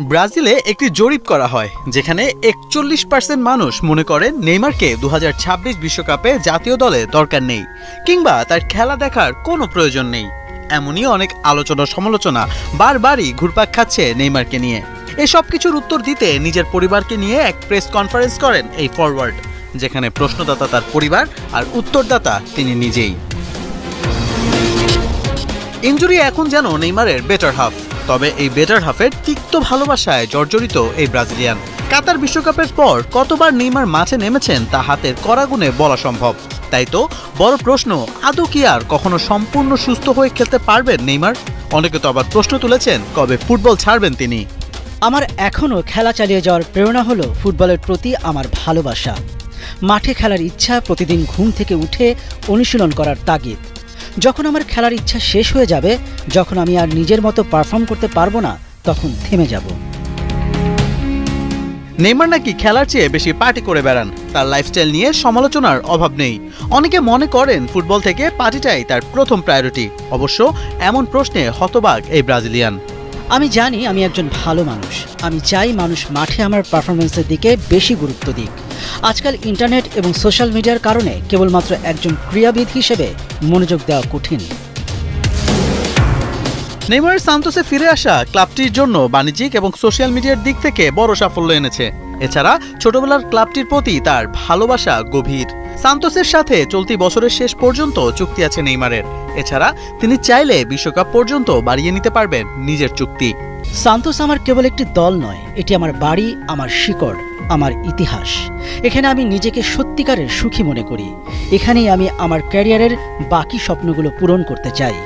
ব্রাজিলে একটি জরিপ করা হয় যেখানে ৪১% মানুষ মনে করেন নেইমারকে ২০২৬ বিশ্বকাপে জাতীয় দলে দরকার নেই কিংবা তার খেলা দেখার কোনো প্রয়োজন নেই। এমনই অনেক আলোচনা সমালোচনা বারবারই ঘুরপাক খাচ্ছে নেইমারকে নিয়ে। এসব কিছুর উত্তর দিতে নিজের পরিবারকে নিয়ে এক প্রেস কনফারেন্স করেন এই ফরওয়ার্ড, যেখানে প্রশ্নদাতা তার পরিবার আর উত্তরদাতা তিনি নিজেই। ইনজুরি এখন যেন নেইমারের বেটার হাফ, তবে এই বেটার হাফের তিক্ত ভালোবাসায় জর্জরিত এই ব্রাজিলিয়ান। কাতার বিশ্বকাপের পর কতবার নেইমার মাঠে নেমেছেন তা হাতের কড়া গুণে বলা সম্ভব। তাই তো বড় প্রশ্ন, আদৌ কি আর কখনো সম্পূর্ণ সুস্থ হয়ে খেলতে পারবেন নেইমার? অনেকে তো আবার প্রশ্ন তুলেছেন কবে ফুটবল ছাড়বেন তিনি। আমার এখনও খেলা চালিয়ে যাওয়ার প্রেরণা হলো ফুটবলের প্রতি আমার ভালোবাসা, মাঠে খেলার ইচ্ছা, প্রতিদিন ঘুম থেকে উঠে অনুশীলন করার তাগিদ। যখন আমার খেলার ইচ্ছা শেষ হয়ে যাবে, যখন আমি আর নিজের মতো পারফর্ম করতে পারবো না, তখন থেমে যাব। নেইমার নাকি খেলার চেয়ে বেশি পার্টি করে বেড়ান, তার লাইফস্টাইল নিয়ে সমালোচনার অভাব নেই। অনেকে মনে করেন ফুটবল থেকে পার্টিটাই তার প্রথম প্রায়োরিটি। অবশ্য এমন প্রশ্নে হতবাক এই ব্রাজিলিয়ান। আমি জানি আমি একজন ভালো মানুষ। আমি চাই মানুষ মাঠে আমার পারফরমেন্সের দিকে বেশি গুরুত্ব দিক। আজকাল ইন্টারনেট এবং সোশ্যাল মিডিয়ার কারণে কেবলমাত্র একজন ক্রীড়াবিদ হিসেবে মনোযোগ দেওয়া কঠিন। নেইমার সান্তোসে ফিরে আসা ক্লাবটির জন্য বাণিজ্যিক এবং সোশ্যাল মিডিয়ার দিক থেকে বড় সাফল্য এনেছে। এছাড়া ছোটবেলার ক্লাবটির প্রতি তার ভালোবাসা গভীর। সান্তোসের সাথে চলতি বছরের শেষ পর্যন্ত চুক্তি আছে নেইমারের। এছাড়া তিনি চাইলে বিশ্বকাপ পর্যন্ত বাড়িয়ে নিতে পারবেন নিজের চুক্তি। সান্তোস আমার কেবল একটি দল নয়, এটি আমার বাড়ি, আমার শিকড়, আমার ইতিহাস। এখানে আমি নিজেকে সত্যিকারের সুখী মনে করি। এখানেই আমি আমার ক্যারিয়ারের বাকি স্বপ্নগুলো পূরণ করতে চাই।